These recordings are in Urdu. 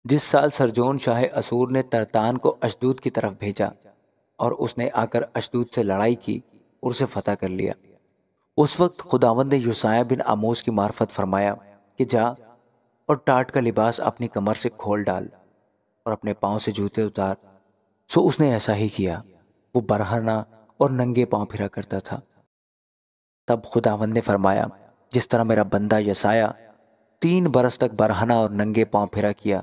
جس سال سرجون شاہ اسور نے ترتان کو اشدود کی طرف بھیجا اور اس نے آ کر اشدود سے لڑائی کی اور اسے فتح کر لیا، اس وقت خداوند نے یوسایہ بن آموس کی معرفت فرمایا کہ جا اور ٹاٹ کا لباس اپنی کمر سے کھول ڈال اور اپنے پاؤں سے جوتے اتار۔ سو اس نے ایسا ہی کیا، وہ برہنہ اور ننگے پاؤں پھرا کرتا تھا۔ تب خداوند نے فرمایا، جس طرح میرا بندہ یسایہ 3 برس تک برہنہ اور ننگے پاؤں پھرا کیا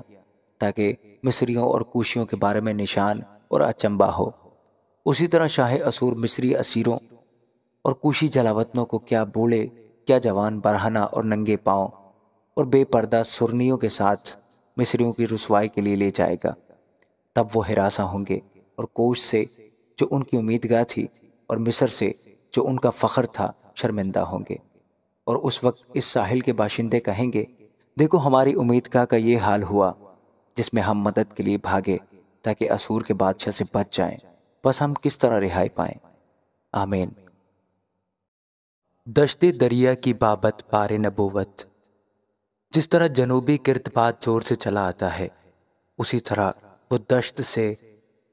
تاکہ مصریوں اور کوشیوں کے بارے میں نشان اور اچنبا ہو، اسی طرح شاہ اسور مصری اسیروں اور کوشی جلاوطنوں کو کیا بوڑھے کیا جوان برہنہ اور ننگے پاؤں اور بے پردہ سرنیوں کے ساتھ مصریوں کی رسوائی کے لیے لے جائے گا۔ تب وہ ہراساں ہوں گے اور کوش سے جو ان کی امیدگاہ تھی اور مصر سے جو ان کا فخر تھا شرمندہ ہوں گے، اور اس وقت اس ساحل کے باشندے کہیں گے، دیکھو ہماری امیدگاہ کا یہ حال ہوا جس میں ہم مدد کے لیے بھاگے تاکہ اسور کے بادشاہ سے بچ جائیں، بس ہم کس طرح رہائی پائیں۔ آمین۔ دشت دریا کی بابت بار نبوت۔ جس طرح جنوبی کرتپات زور سے چلا آتا ہے، اسی طرح وہ دشت سے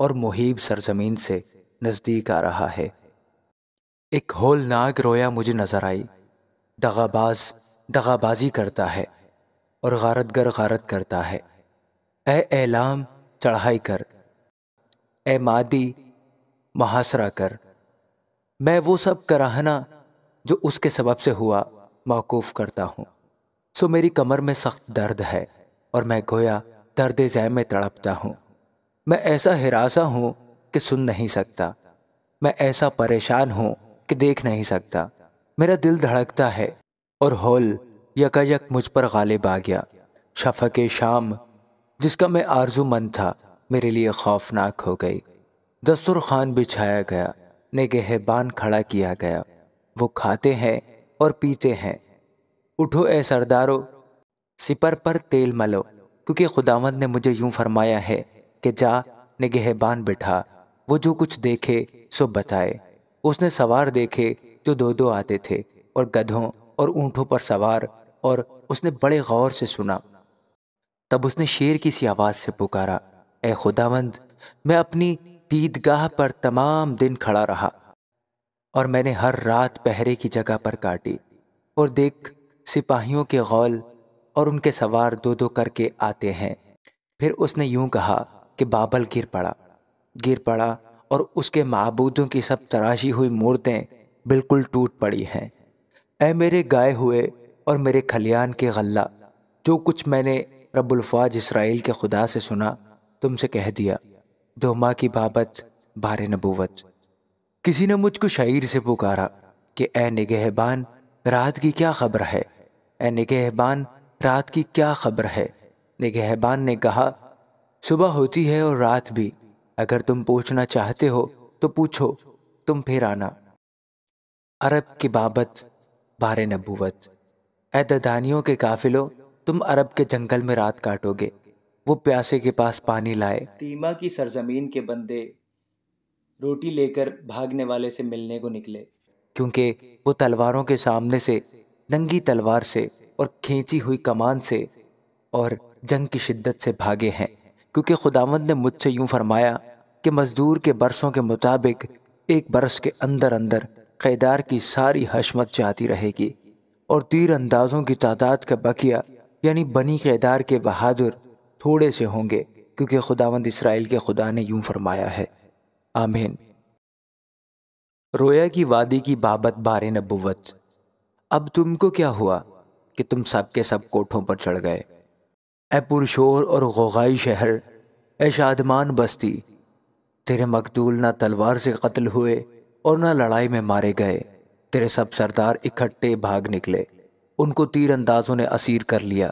اور مہیب سرزمین سے نزدیک آ رہا ہے۔ ایک ہولناک رویا مجھے نظر آئی، دغاباز دغابازی کرتا ہے اور غارت گر غارت کرتا ہے۔ اے اعلام چڑھائی کر، اے مادی محاصرہ کر، میں وہ سب کراہنا جو اس کے سبب سے ہوا موقوف کرتا ہوں۔ سو میری کمر میں سخت درد ہے اور میں گویا درد ذہ میں تڑپتا ہوں۔ میں ایسا ہراساں ہوں کہ سن نہیں سکتا، میں ایسا پریشان ہوں کہ دیکھ نہیں سکتا۔ میرا دل دھڑکتا ہے اور ہول یکایک مجھ پر غالب آ گیا۔ شفق شام جس کا میں آرزو مند تھا میرے لیے خوفناک ہو گئی۔ دسترخوان بچھایا گیا، نگہبان کھڑا کیا گیا، وہ کھاتے ہیں اور پیتے ہیں۔ اٹھو اے سردارو، سپر پر تیل ملو، کیونکہ خداوند نے مجھے یوں فرمایا ہے کہ جا نگہبان بٹھا، وہ جو کچھ دیکھے سو بتائے۔ اس نے سوار دیکھے جو 2 آتے تھے اور گدھوں اور اونٹوں پر سوار، اور اس نے بڑے غور سے سنا۔ تب اس نے شیر کی سی آواز سے پکارا، اے خداوند، میں اپنی دیدگاہ پر تمام دن کھڑا رہا اور میں نے ہر رات پہرے کی جگہ پر کاٹی، اور دیکھ سپاہیوں کے غول اور ان کے سوار 2 کر کے آتے ہیں۔ پھر اس نے یوں کہا کہ بابل گر پڑا اور اس کے معبودوں کی سب تراشی ہوئی مورتیں بالکل ٹوٹ پڑی ہیں۔ اے میرے گائے ہوئے اور میرے کھلیان کے غلہ، جو کچھ میں نے رب الفواج اسرائیل کے خدا سے سنا تم سے کہہ دیا۔ دوما کی بابت بار نبوت۔ کسی نے مجھ کو شعیر سے پکارا کہ اے نگہبان، رات کی کیا خبر ہے؟ اے نگہبان، رات کی کیا خبر ہے؟ نگہبان نے کہا، صبح ہوتی ہے اور رات بھی، اگر تم پوچھنا چاہتے ہو تو پوچھو، تم پھر آنا۔ عرب کی بابت بار نبوت۔ اے ددانیوں کے قافلوں، تم عرب کے جنگل میں رات کاٹو گے، وہ پیاسے کے پاس پانی لائے۔ تیما کی سرزمین کے بندے روٹی لے کر بھاگنے والے سے ملنے کو نکلے، کیونکہ وہ تلواروں کے سامنے سے، ننگی تلوار سے اور کھینچی ہوئی کمان سے اور جنگ کی شدت سے بھاگے ہیں، کیونکہ خداوند نے مجھ سے یوں فرمایا کہ مزدور کے برسوں کے مطابق 1 برس کے اندر اندر قیدار کی ساری حشمت جاتی رہے گی، اور تیر اندازوں کی تعداد کا بقیہ یعنی بنی قیدار کے بہادر تھوڑے سے ہوں گے، کیونکہ خداوند اسرائیل کے خدا نے یوں فرمایا ہے۔ آمین۔ رویا کی وادی کی بابت بار نبوت۔ اب تم کو کیا ہوا کہ تم سب کے سب کوٹھوں پر چڑھ گئے؟ اے پرشور اور غوغائی شہر، اے شادمان بستی، تیرے مقتول نہ تلوار سے قتل ہوئے اور نہ لڑائی میں مارے گئے، تیرے سب سردار اکٹھے بھاگ نکلے، ان کو تیر اندازوں نے اسیر کر لیا۔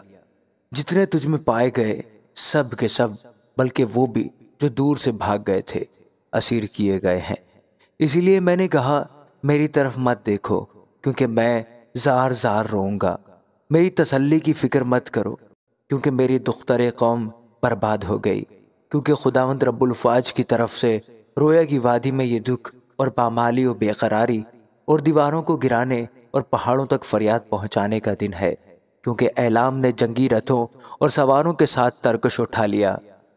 جتنے تجھ میں پائے گئے سب کے سب، بلکہ وہ بھی جو دور سے بھاگ گئے تھے، اسیر کیے گئے ہیں۔ اسی لیے میں نے کہا میری طرف مت دیکھو، کیونکہ میں زار زار روؤں گا۔ میری تسلی کی فکر مت کرو، کیونکہ میری دختر قوم برباد ہو گئی، کیونکہ خداوند رب الفواج کی طرف سے رویا کی وادی میں یہ دکھ اور پامالی و بے قراری اور دیواروں کو گرانے اور پہاڑوں تک فریاد پہنچانے کا دن ہے، کیونکہ اعلام نے جنگی رتھوں اور سواروں کے ساتھ ترکش اٹھا لیا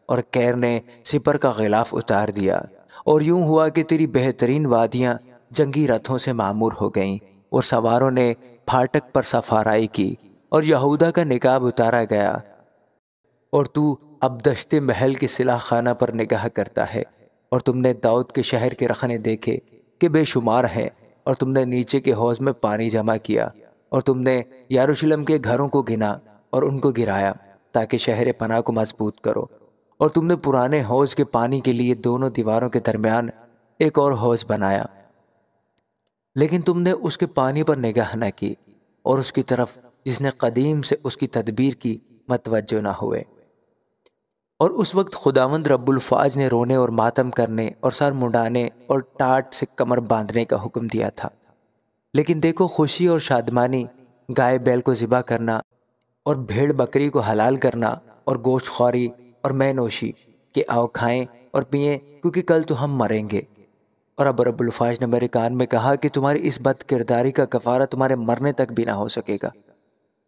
اور کیر نے سپر کا غلاف اتار دیا، اور یوں ہوا کہ تیری بہترین وادیاں جنگی رتھوں سے معمور ہو گئیں اور سواروں نے پھاٹک پر سفارائی کی اور یہودا کا نقاب اتارا گیا، اور تو اب دشت محل کے سلاح خانہ پر نگاہ کرتا ہے، اور تم نے داؤد کے شہر کے رخنے دیکھے کہ بے شمار ہیں، اور تم نے نیچے کے حوض میں پانی جمع کیا، اور تم نے یروشلم کے گھروں کو گنا اور ان کو گرایا تاکہ شہر پناہ کو مضبوط کرو، اور تم نے پرانے حوض کے پانی کے لیے دونوں دیواروں کے درمیان ایک اور حوض بنایا، لیکن تم نے اس کے پانی پر نگاہ نہ کی اور اس کی طرف جس نے قدیم سے اس کی تدبیر کی متوجہ نہ ہوئے۔ اور اس وقت خداوند رب الفاج نے رونے اور ماتم کرنے اور سر منڈانے اور ٹاٹ سے کمر باندھنے کا حکم دیا تھا، لیکن دیکھو خوشی اور شادمانی، گائے بیل کو ذبح کرنا اور بھیڑ بکری کو حلال کرنا اور گوشت خوری اور مے نوشی کہ آؤ کھائیں اور پئیں کیونکہ کل تو ہم مریں گے۔ اور اب رب الفاج نے میرے کان میں کہا کہ تمہاری اس بد کرداری کا کفارہ تمہارے مرنے تک بھی نہ ہو سکے گا۔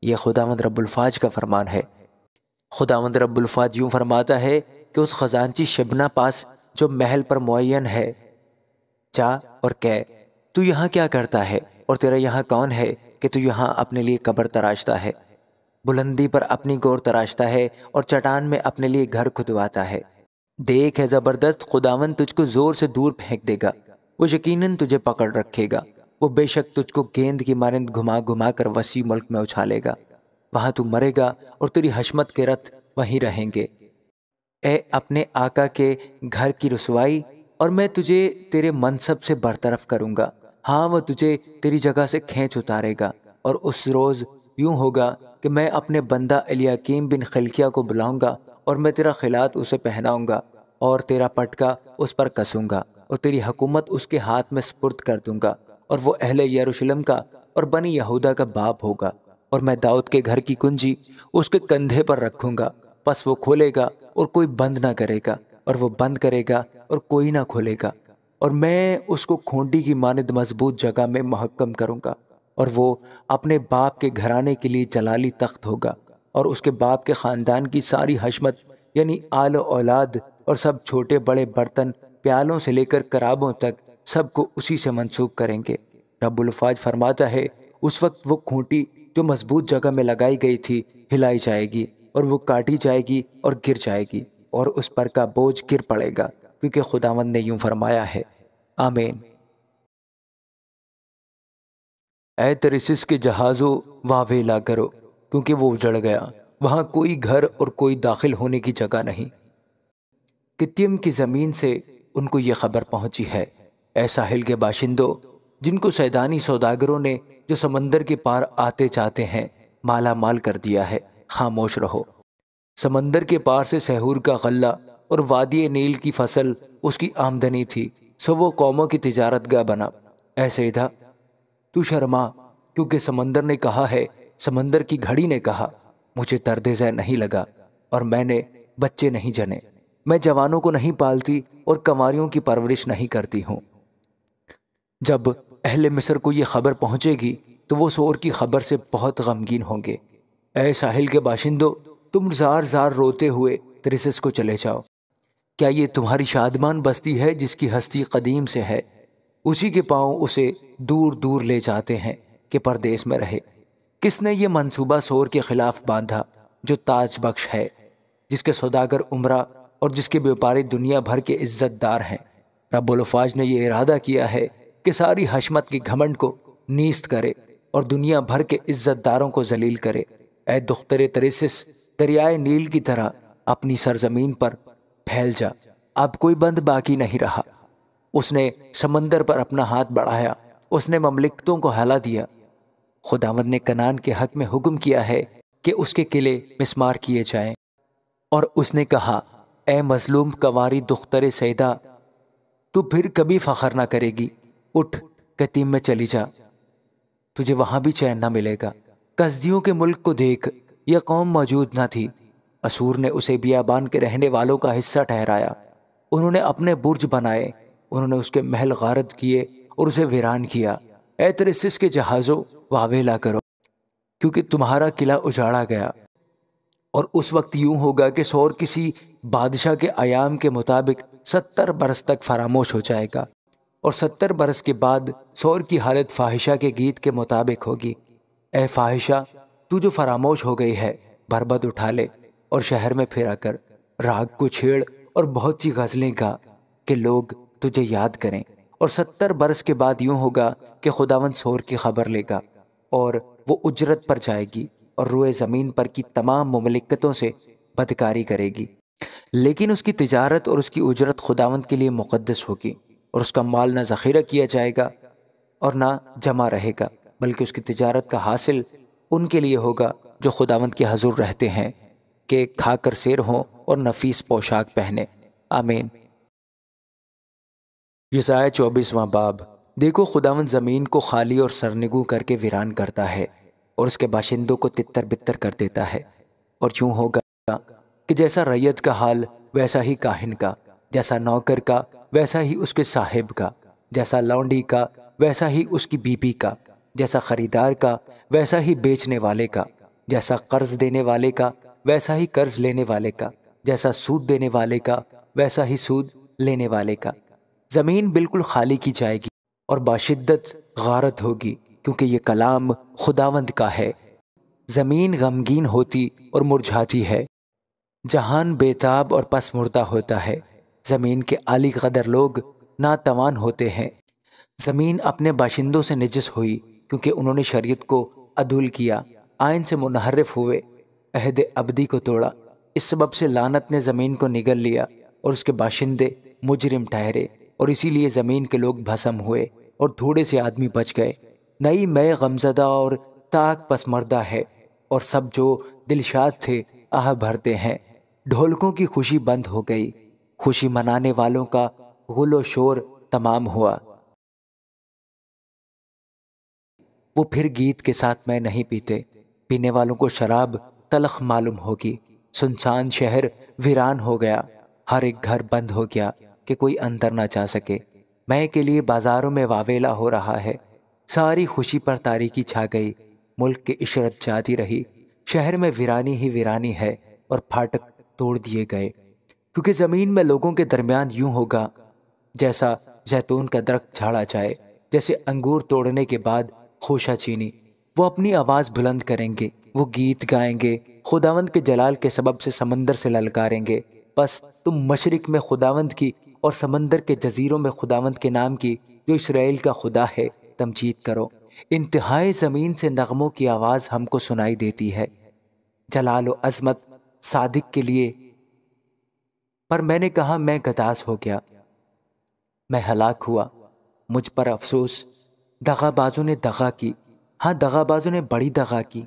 یہ خداوند رب الفاج کا فرمان ہے۔ خداوند رب الفاج یوں فرماتا ہے کہ اس خزانچی شبنا پاس جو محل پر معین ہے، جا اور کہہ تو یہاں کیا کرتا ہے اور تیرا یہاں کون ہے کہ تو یہاں اپنے لیے قبر تراشتا ہے، بلندی پر اپنی گور تراشتا ہے اور چٹان میں اپنے لیے گھر کھدواتا ہے۔ دیکھ ہے زبردست خداوند تجھ کو زور سے دور پھینک دے گا، وہ یقیناً تجھے پکڑ رکھے گا، وہ بے شک تجھ کو گیند کی مانند گھما گھما کر وسیع ملک میں اچھالے گا، وہاں تو مرے گا اور تیری حشمت کے رتھ وہیں رہیں گے۔ اے اپنے آقا کے گھر کی رسوائی، اور میں تجھے تیرے منصب سے برطرف کروں گا، ہاں وہ تجھے تیری جگہ سے کھینچ اتارے گا۔ اور اس روز یوں ہوگا کہ میں اپنے بندہ الیاکیم بن خلقیہ کو بلاؤں گا اور میں تیرا خلعت اسے پہناؤں گا اور تیرا پٹکا اس پر کسوں گا اور تیری حکومت اس کے ہاتھ میں سپرد کر دوں گا، اور وہ اہل یروشلم کا اور بنی یہودا کا باپ ہوگا، اور میں داؤد کے گھر کی کنجی اس کے کندھے پر رکھوں گا، پس وہ کھولے گا اور کوئی بند نہ کرے گا، اور وہ بند کرے گا اور کوئی نہ کھولے گا، اور میں اس کو کھونٹی کی مانند مضبوط جگہ میں محکم کروں گا، اور وہ اپنے باپ کے گھرانے کے لیے جلالی تخت ہوگا، اور اس کے باپ کے خاندان کی ساری حشمت یعنی آل و اولاد اور سب چھوٹے بڑے برتن پیالوں سے لے کر کرابوں تک سب کو اسی سے منسوب کریں گے۔ رب الفاج فرماتا ہے اس وقت وہ کھونٹی جو مضبوط جگہ میں لگائی گئی تھی ہلائی جائے گی اور وہ کاٹی جائے گی اور گر جائے گی، اور اس پر کا بوجھ گر پڑے گا، کیونکہ خداوند نے یوں فرمایا ہے۔ آمین۔ اے ترسس کے جہازوں واویلا کرو، کیونکہ وہ اجڑ گیا، وہاں کوئی گھر اور کوئی داخل ہونے کی جگہ نہیں۔ کتیم کی زمین سے ان کو یہ خبر پہنچی ہے، اے ساحل کے باشندوں جن کو سیدانی سوداگروں نے جو سمندر کے پار آتے جاتے ہیں مالا مال کر دیا ہے، خاموش رہو۔ سمندر کے پار سے سحور کا غلہ اور وادی نیل کی فصل اس کی آمدنی تھی، سو وہ قوموں کی تجارت گاہ بنا۔ اے سیدھا تو شرما، کیونکہ سمندر نے کہا ہے، سمندر کی گھڑی نے کہا، مجھے درد ذہ نہیں لگا اور میں نے بچے نہیں جنے، میں جوانوں کو نہیں پالتی اور کنواریوں کی پرورش نہیں کرتی ہوں۔ جب اہل مصر کو یہ خبر پہنچے گی تو وہ سور کی خبر سے بہت غمگین ہوں گے۔ اے ساحل کے باشندوں تم زار زار روتے ہوئے ترسس کو چلے جاؤ، کیا یہ تمہاری شادمان بستی ہے جس کی ہستی قدیم سے ہے؟ اسی کے پاؤں اسے دور دور لے جاتے ہیں کہ پردیس میں رہے۔ کس نے یہ منصوبہ سور کے خلاف باندھا جو تاج بخش ہے، جس کے سوداگر عمرہ اور جس کے بیوپاری دنیا بھر کے عزت دار ہیں؟ رب الفاج نے یہ ارادہ کیا ہے کہ ساری حشمت کے گھمنڈ کو نیست کرے اور دنیا بھر کے عزت داروں کو ذلیل کرے۔ اے دختر ترسس دریائے نیل کی طرح اپنی سرزمین پر پھیل جا، اب کوئی بند باقی نہیں رہا۔ اس نے سمندر پر اپنا ہاتھ بڑھایا، اس نے مملکتوں کو ہلا دیا۔ خداوند نے کنعان کے حق میں حکم کیا ہے کہ اس کے قلعے مسمار کیے جائیں، اور اس نے کہا اے مظلوم کنواری دختر سیدہ تو پھر کبھی فخر نہ کرے گی، اٹھ کتیم میں چلی جا، تجھے وہاں بھی چین نہ ملے گا۔ کسدیوں کے ملک کو دیکھ، یہ قوم موجود نہ تھی، اسور نے اسے بیابان کے رہنے والوں کا حصہ ٹھہرایا، انہوں نے اپنے برج بنائے، انہوں نے اس کے محل غارت کیے اور اسے ویران کیا۔ اے ترسس کے جہازوں واویلا کرو، کیونکہ تمہارا قلعہ اجاڑا گیا۔ اور اس وقت یوں ہوگا کہ سور کسی بادشاہ کے ایام کے مطابق 70 برس تک فراموش ہو جائے گا، اور 70 برس کے بعد سور کی حالت فاحشہ کے گیت کے مطابق ہوگی۔ اے فاحشہ، تو جو فراموش ہو گئی ہے، بربد اٹھا لے اور شہر میں پھرا کر راگ کو چھیڑ اور بہت سی غزلیں گا کہ لوگ تجھے یاد کریں۔ اور 70 برس کے بعد یوں ہوگا کہ خداوند سور کی خبر لے گا، اور وہ اجرت پر جائے گی اور روئے زمین پر کی تمام مملکتوں سے بدکاری کرے گی، لیکن اس کی تجارت اور اس کی اجرت خداوند کے لیے مقدس ہوگی، اور اس کا مال نہ ذخیرہ کیا جائے گا اور نہ جمع رہے گا، بلکہ اس کی تجارت کا حاصل ان کے لیے ہوگا جو خداوند کے حضور رہتے ہیں، کہ کھا کر سیر ہوں اور نفیس پوشاک پہنے۔ آمین۔ یسعیاہ 24واں باب۔ دیکھو، خداوند زمین کو خالی اور سرنگوں کر کے ویران کرتا ہے، اور اس کے باشندوں کو تتر بتر کر دیتا ہے۔ اور یوں ہوگا کہ جیسا ریت کا حال ویسا ہی کاہن کا، جیسا نوکر کا ویسا ہی اس کے صاحب کا، جیسا لونڈی کا ویسا ہی اس کی بیوی کا، جیسا خریدار کا ویسا ہی بیچنے والے کا، جیسا قرض دینے والے کا ویسا ہی قرض لینے والے کا، جیسا سود دینے والے کا ویسا ہی سود لینے والے کا۔ زمین بالکل خالی کی جائے گی اور باشدت غارت ہوگی، کیونکہ یہ کلام خداوند کا ہے۔ زمین غمگین ہوتی اور مرجھاتی ہے، جہان بیتاب اور پس مردہ ہوتا ہے۔ زمین کے عالی قدر لوگ ناتوان ہوتے ہیں۔ زمین اپنے باشندوں سے نجس ہوئی، کیونکہ انہوں نے شریعت کو عدول کیا، آئین سے منحرف ہوئے، عہد ابدی کو توڑا۔ اس سبب سے لعنت نے زمین کو نگل لیا اور اس کے باشندے مجرم ٹھہرے، اور اسی لیے زمین کے لوگ بھسم ہوئے اور تھوڑے سے آدمی بچ گئے۔ نئی میں غمزدہ اور تاک پسمردہ ہے، اور سب جو دلشاد تھے آہ بھرتے ہیں۔ ڈھولکوں کی خوشی بند ہو گئی، خوشی منانے والوں کا غل و شور تمام ہوا۔ وہ پھر گیت کے ساتھ میں نہیں پیتے، پینے والوں کو شراب تلخ معلوم ہوگی۔ سنسان شہر ویران ہو گیا، ہر ایک گھر بند ہو گیا کہ کوئی اندر نہ جا سکے۔ میں کے لیے بازاروں میں واویلا ہو رہا ہے، ساری خوشی پر تاریکی چھا گئی، ملک کی عشرت جاتی رہی، شہر میں ویرانی ہی ویرانی ہے، اور پھاٹک توڑ دیے گئے۔ کیونکہ زمین میں لوگوں کے درمیان یوں ہوگا جیسا زیتون کا درخت جھاڑا جائے، جیسے انگور توڑنے کے بعد خوشہ چینی۔ وہ اپنی آواز بلند کریں گے، وہ گیت گائیں گے، خداوند کے جلال کے سبب سے سمندر سے للکاریں گے۔ بس تم مشرق میں خداوند کی اور سمندر کے جزیروں میں خداوند کے نام کی، جو اسرائیل کا خدا ہے، تمجید کرو۔ انتہائی زمین سے نغموں کی آواز ہم کو سنائی دیتی ہے، جلال و عظمت صادق کے لیے۔ پر میں نے کہا، میں گداز ہو گیا، میں ہلاک ہوا، مجھ پر افسوس، دغا بازوں نے دغا کی، ہاں دغا بازوں نے بڑی دغا کی۔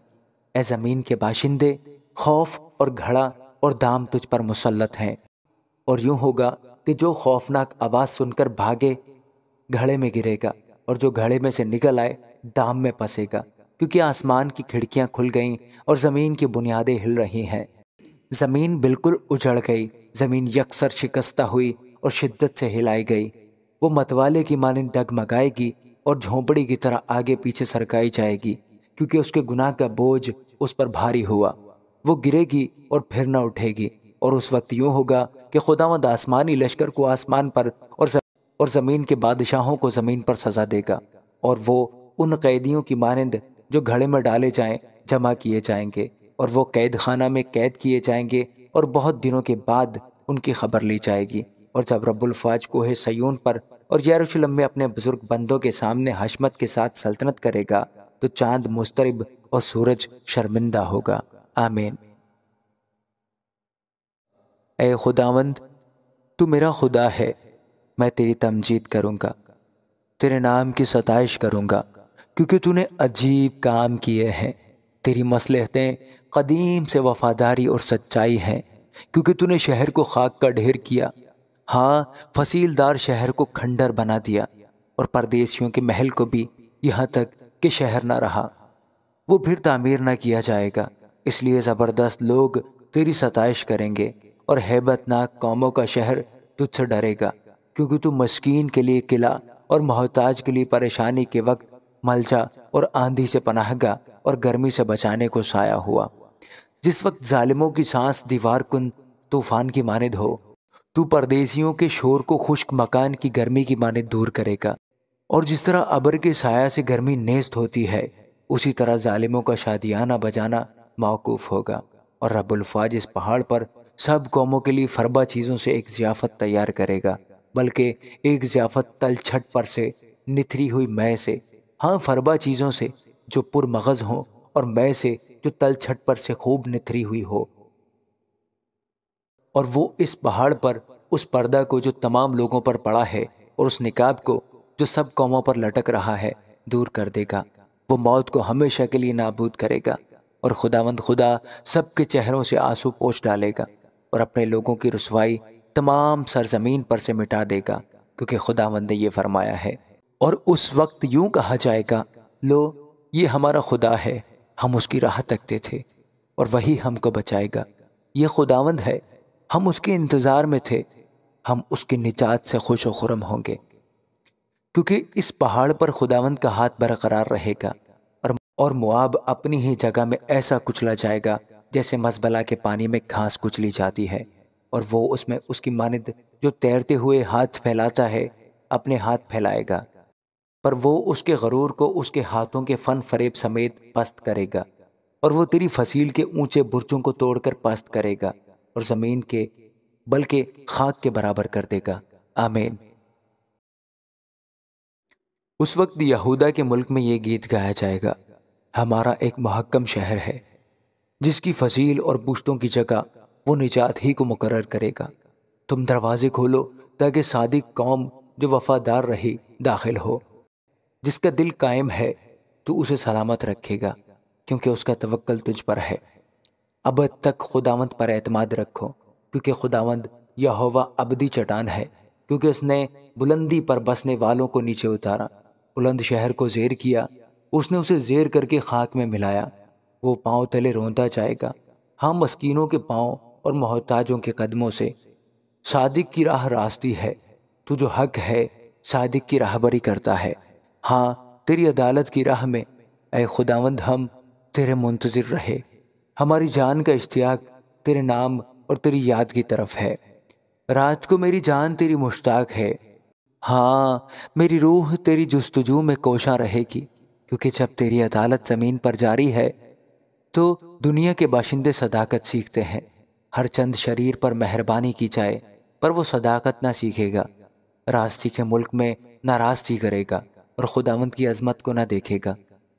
اے زمین کے باشندے، خوف اور گھڑا اور دام تجھ پر مسلط ہیں۔ اور یوں ہوگا کہ جو خوفناک آواز سن کر بھاگے گھڑے میں گرے گا، اور جو گھڑے میں سے نکل آئے دام میں پھنسے گا، کیونکہ آسمان کی کھڑکیاں کھل گئیں اور زمین کی بنیادیں ہل رہی ہیں۔ زمین بالکل اجڑ گئی، زمین یکسر شکستہ ہوئی اور شدت سے ہلائی گئی۔ وہ متوالے کی مانند ڈگمگائے گی اور جھونپڑی کی طرح آگے پیچھے سرکائی جائے گی، کیونکہ اس کے گناہ کا بوجھ اس پر بھاری ہوا۔ وہ گرے گی اور پھر نہ اٹھے گی، اور اس وقت یوں ہوگا کہ خداوند آسمانی لشکر کو آسمان پر اور زمین کے بادشاہوں کو زمین پر سزا دے گا، اور وہ ان قیدیوں کی مانند جو گھڑے میں ڈالے جائیں جمع کیے جائیں گے، اور وہ قید خانہ میں قید کیے جائیں گے، اور بہت دنوں کے بعد ان کی خبر لی جائے گی۔ اور جب رب الفاج کوہ سیون پر اور یروشلم میں اپنے بزرگ بندوں کے سامنے حشمت کے ساتھ سلطنت کرے گا، تو چاند مضطرب اور سورج شرمندہ ہوگا۔ آمین۔ اے خداوند، تو میرا خدا ہے، میں تیری تمجید کروں گا، تیرے نام کی ستائش کروں گا، کیونکہ تو نے عجیب کام کیے ہیں۔ تیری مصلحتیں قدیم سے وفاداری اور سچائی ہیں، کیونکہ تو نے شہر کو خاک کا ڈھیر کیا، ہاں فصیل دار شہر کو کھنڈر بنا دیا، اور پردیسیوں کے محل کو بھی، یہاں تک کہ شہر نہ رہا، وہ پھر تعمیر نہ کیا جائے گا۔ اس لیے زبردست لوگ تیری ستائش کریں گے، اور ہیبت ناک قوموں کا شہر تجھ سے ڈرے گا، کیونکہ تو مسکین کے لیے قلعہ اور محتاج کے لیے پریشانی کے وقت ملجا اور آندھی سے پناہ گاہ اور گرمی سے بچانے کو سایہ ہوا۔ جس وقت ظالموں کی سانس دیوار کن طوفان کی مانند ہو، تو پردیسیوں کے شور کو خشک مکان کی گرمی کی مانند دور کرے گا، اور جس طرح ابر کے سایہ سے گرمی نیست ہوتی ہے، اسی طرح ظالموں کا شادیانہ بجانا موقوف ہوگا، اور رب الفاظ اس پہاڑ پر سب قوموں کے لیے فربا چیزوں سے ایک ضیافت تیار کرے گا، بلکہ ایک ضیافت تل چھٹ پر سے نتھری ہوئی مے سے، ہاں فربا چیزوں سے جو پر مغز ہوں، اور مے سے جو تل چھٹ پر سے خوب نتھری ہوئی ہو، اور وہ اس پہاڑ پر اس پردہ کو جو تمام لوگوں پر پڑا ہے اور اس نقاب کو جو سب قوموں پر لٹک رہا ہے دور کر دے گا۔ وہ موت کو ہمیشہ کے لیے نابود کرے گا، اور خداوند خدا سب کے چہروں سے آنسو پوچھ ڈالے گا، اور اپنے لوگوں کی رسوائی تمام سرزمین پر سے مٹا دے گا، کیونکہ خداوند نے یہ فرمایا ہے۔ اور اس وقت یوں کہا جائے گا، لو یہ ہمارا خدا ہے، ہم اس کی راہ تکتے تھے اور وہی ہم کو بچائے گا۔ یہ خداوند ہے، ہم اس کے انتظار میں تھے، ہم اس کی نجات سے خوش و خرم ہوں گے، کیونکہ اس پہاڑ پر خداوند کا ہاتھ برقرار رہے گا، اور مواب اپنی ہی جگہ میں ایسا کچلا جائے گا جیسے مزبلہ کے پانی میں گھاس کچلی جاتی ہے، اور وہ اس میں اس کی مانند جو تیرتے ہوئے ہاتھ پھیلاتا ہے اپنے ہاتھ پھیلائے گا، پر وہ اس کے غرور کو اس کے ہاتھوں کے فن فریب سمیت پست کرے گا، اور وہ تیری فصیل کے اونچے برجوں کو توڑ کر پست کرے گا، اور زمین کے بلکہ خاک کے برابر کر دے گا۔ آمین۔ اس وقت یہودا کے ملک میں یہ گیت گایا جائے گا، ہمارا ایک محکم شہر ہے، جس کی فصیل اور پشتوں کی جگہ وہ نجات ہی کو مقرر کرے گا۔ تم دروازے کھولو تاکہ صادق قوم جو وفادار رہی داخل ہو، جس کا دل قائم ہے تو اسے سلامت رکھے گا، کیونکہ اس کا توکل تجھ پر ہے۔ ابد تک خداوند پر اعتماد رکھو، کیونکہ خداوند یہوہ ابدی چٹان ہے، کیونکہ اس نے بلندی پر بسنے والوں کو نیچے اتارا، بلند شہر کو زیر کیا، اس نے اسے زیر کر کے خاک میں ملایا۔ وہ پاؤں تلے روندا جائے گا، ہاں مسکینوں کے پاؤں اور محتاجوں کے قدموں سے۔ صادق کی راہ راستی ہے، تو جو حق ہے صادق کی راہبری کرتا ہے، ہاں تیری عدالت کی راہ میں اے خداوند ہم تیرے منتظر رہے۔ ہماری جان کا اشتیاق تیرے نام اور تیری یاد کی طرف ہے۔ رات کو میری جان تیری مشتاق ہے، ہاں میری روح تیری جستجو میں کوشاں رہے گی، کیونکہ جب تیری عدالت زمین پر جاری ہے تو دنیا کے باشندے صداقت سیکھتے ہیں۔ ہر چند شریر پر مہربانی کی جائے پر وہ صداقت نہ سیکھے گا، راستی کے ملک میں ناراستی کرے گا اور خداوند کی عظمت کو نہ دیکھے گا۔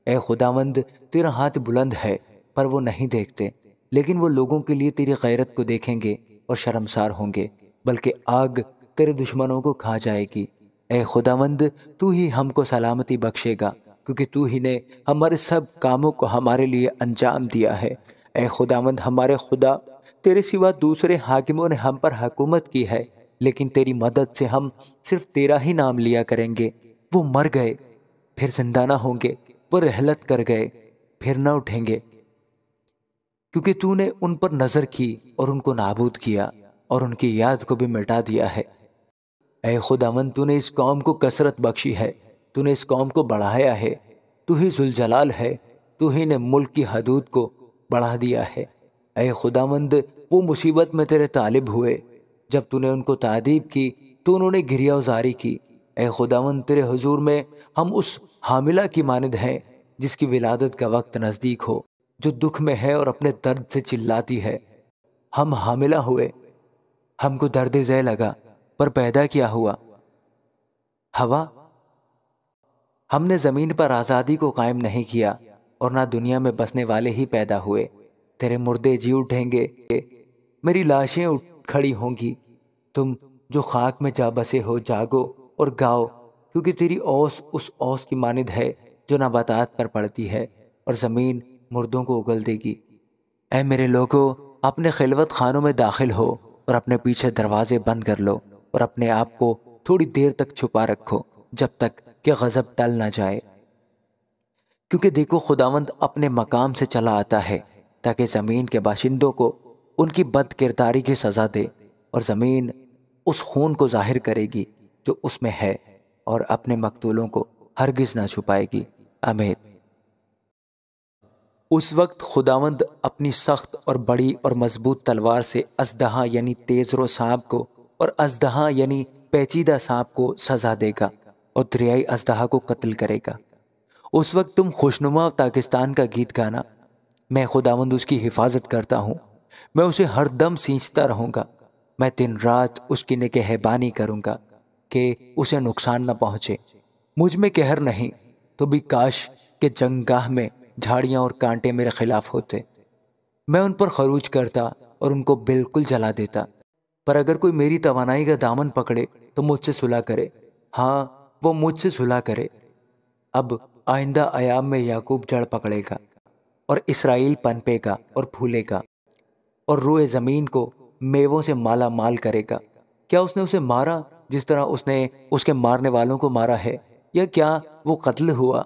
اے خداوند تیرا ہاتھ بلند ہے پر وہ نہیں دیکھتے، لیکن وہ لوگوں کے لیے تیری غیرت کو دیکھیں گے اور شرمسار ہوں گے، بلکہ آگ تیرے دشمنوں کو کھا جائے گی۔ اے خداوند تو ہی ہم کو سلامتی بخشے گا، کیونکہ تو ہی نے ہمارے سب کاموں کو ہمارے لیے انجام دیا ہے۔ اے خداوند ہمارے خدا، تیرے سوا دوسرے حاکموں نے ہم پر حکومت کی ہے، لیکن تیری مدد سے ہم صرف تیرا ہی نام لیا کریں گے۔ وہ مر گئے پھر زندہ نہ ہوں گے، وہ رحلت کر گئے پھر نہ اٹھیں گے، کیونکہ تو نے ان پر نظر کی اور ان کو نابود کیا اور ان کی یاد کو بھی مٹا دیا ہے۔ اے خداوند تو نے اس قوم کو کثرت بخشی ہے، تو نے اس قوم کو بڑھایا ہے، تو ہی ذوالجلال ہے، تو ہی نے ملک کی حدود کو بڑھا دیا ہے۔ اے خداوند وہ مصیبت میں تیرے طالب ہوئے، جب تو نے ان کو تعذیب کی تو انہوں نے گریہ وزاری کی۔ اے خداوند تیرے حضور میں ہم اس حاملہ کی مانند ہیں جس کی ولادت کا وقت نزدیک ہو، جو دکھ میں ہے اور اپنے درد سے چلاتی ہے۔ ہم حاملہ ہوئے، ہم کو درد ذہ لگا، پر پیدا کیا ہوا ہوا۔ ہم نے زمین پر آزادی کو قائم نہیں کیا، اور نہ دنیا میں بسنے والے ہی پیدا ہوئے۔ تیرے مردے جی اٹھیں گے، میری لاشیں اٹھ کھڑی ہوں گی۔ تم جو خاک میں جا بسے ہو جاگو اور گاؤ، کیونکہ تیری اوس اس اوس کی مانند ہے جو نباتات پر پڑتی ہے اور زمین مردوں کو اگل دے گی۔ اے میرے لوگو، اپنے خلوت خانوں میں داخل ہو اور اپنے پیچھے دروازے بند کر لو، اور اپنے آپ کو تھوڑی دیر تک چھپا رکھو جب تک کہ غضب ٹل نہ جائے، کیونکہ دیکھو خداوند اپنے مقام سے چلا آتا ہے تاکہ زمین کے باشندوں کو ان کی بد کرداری کی سزا دے، اور زمین اس خون کو ظاہر کرے گی جو اس میں ہے، اور اپنے مقتولوں کو ہرگز نہ چھپائے گی۔ آمین۔ اس وقت خداوند اپنی سخت اور بڑی اور مضبوط تلوار سے اژدہا یعنی تیز رو سانپ کو اور اژدہا یعنی پیچیدہ سانپ کو سزا دے گا اور دریائی اژدہا کو قتل کرے گا۔ اس وقت تم خوشنما پاکستان کا گیت گانا، میں خداوند اس کی حفاظت کرتا ہوں، میں اسے ہر دم سینچتا رہوں گا، میں دن رات اس کی نگہبانی کروں گا کہ اسے نقصان نہ پہنچے۔ مجھ میں قہر نہیں تو بھی کاش کہ جنگاہ میں جھاڑیاں اور کانٹے میرے خلاف ہوتے، میں ان پر خروج کرتا اور ان کو بالکل جلا دیتا۔ پر اگر کوئی میری توانائی کا دامن پکڑے تو مجھ سے صلح کرے، ہاں وہ مجھ سے صلح کرے۔ اب آئندہ ایام میں یعقوب جڑ پکڑے گا اور اسرائیل پنپے گا اور پھولے گا اور روئے زمین کو میووں سے مالا مال کرے گا۔ کیا اس نے اسے مارا جس طرح اس نے اس کے مارنے والوں کو مارا ہے، یا کیا وہ قتل ہوا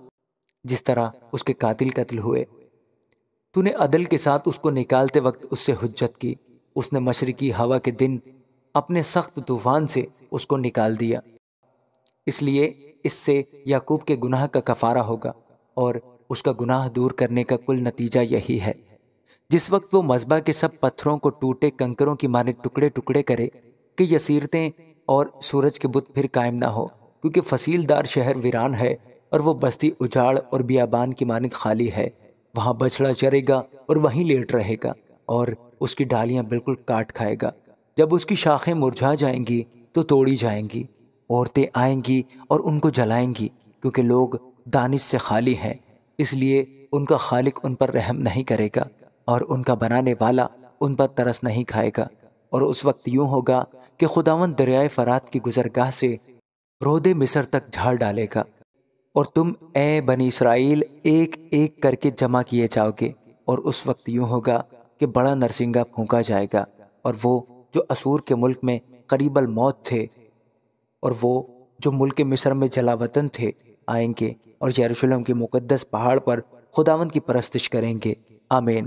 جس طرح اس کے قاتل قتل ہوئے؟ تو نے عدل کے ساتھ اس کو نکالتے وقت اس سے حجت کی، اس نے مشرقی ہوا کے دن اپنے سخت طوفان سے اس کو نکال دیا۔ اس لیے اس سے یعقوب کے گناہ کا کفارہ ہوگا اور اس کا گناہ دور کرنے کا کل نتیجہ یہی ہے۔ جس وقت وہ مذبح کے سب پتھروں کو ٹوٹے کنکروں کی مانند ٹکڑے ٹکڑے کرے کہ یسیرتیں اور سورج کے بت پھر قائم نہ ہو، کیونکہ فصیل دار شہر ویران ہے اور وہ بستی اجاڑ اور بیابان کی مانند خالی ہے۔ وہاں بچڑا چرے گا اور وہیں لیٹ رہے گا اور اس کی ڈالیاں بالکل کاٹ کھائے گا۔ جب اس کی شاخیں مرجھا جائیں گی تو توڑی جائیں گی، عورتیں آئیں گی اور ان کو جلائیں گی، کیونکہ لوگ دانش سے خالی ہیں، اس لیے ان کا خالق ان پر رحم نہیں کرے گا اور ان کا بنانے والا ان پر ترس نہیں کھائے گا۔ اور اس وقت یوں ہوگا کہ خداوند دریائے فرات کی گزرگاہ سے رود مصر تک جھاڑ ڈالے گا، اور تم اے بنی اسرائیل ایک ایک کر کے جمع کیے جاؤ گے۔ اور اس وقت یوں ہوگا کہ بڑا نرسنگا پھونکا جائے گا، اور وہ جو اسور کے ملک میں قریب الموت تھے اور وہ جو ملک مصر میں جلا وطن تھے آئیں گے اور یروشلم کے مقدس پہاڑ پر خداوند کی پرستش کریں گے۔ آمین۔